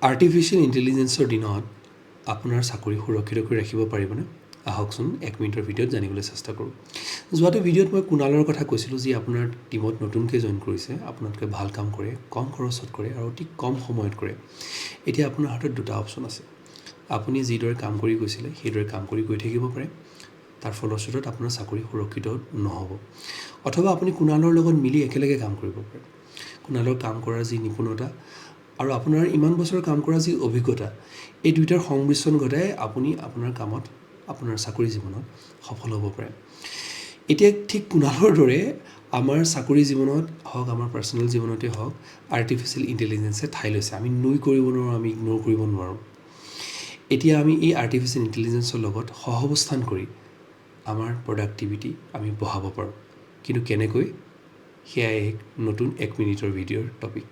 Artificial ইণ্টেলিজেন্সৰ দিনত আপোনাৰ চাকৰি সুৰক্ষিত কৰি ৰাখিব পাৰিবনে? আহকচোন 1 মিনিটৰ ভিডিঅ'ত জানিবলৈ চেষ্টা কৰোঁ। যোৱাটো ভিডিঅ'ত মই কুণালৰ কথা কৈছিলোঁ, যি আপোনাৰ টীমত নতুনকৈ জইন কৰিছে, আপোনাতকৈ ভাল কাম কৰে, কম খৰচত কৰে আৰু অতি কম সময়ত কৰে। এতিয়া আপোনাৰ হাতত দুটা অপশ্যন আছে। আপুনি যিদৰে কাম কৰি গৈছিলে সেইদৰে কাম কৰি গৈ থাকিব পাৰে, তাৰ ফলস্বৰূপত আপোনাৰ চাকৰি সুৰক্ষিত নহ'ব। অথবা আপুনি কুণালৰ লগত মিলি একেলগে কাম কৰিব পাৰে। কুণালৰ কাম কৰাৰ যি নিপুণতা আৰু আপোনাৰ ইমান বছৰ কাম কৰা যি অভিজ্ঞতা, এই দুইটাৰ সংমিশ্ৰণ ঘটাই আপুনি আপোনাৰ কামত, আপোনাৰ চাকৰি জীৱনত সফল হ'ব পাৰে। এতিয়া ঠিক কুণালৰ দৰে আমাৰ চাকৰি জীৱনত হওক, আমাৰ পাৰ্চনেল জীৱনতে হওক, আৰ্টিফিচিয়েল ইণ্টেলিজেন্সে ঠাই লৈছে। আমি নুই কৰিব নোৱাৰোঁ, আমি ইগন'ৰ কৰিব নোৱাৰোঁ। এতিয়া আমি এই আৰ্টিফিচিয়েল ইণ্টেলিজেন্সৰ লগত সহাৱস্থান কৰি আমাৰ প্ৰডাক্টিভিটি আমি বঢ়াব পাৰোঁ। কিন্তু কেনেকৈ? সেয়াই এক নতুন 1 মিনিটৰ ভিডিঅ'ৰ টপিক।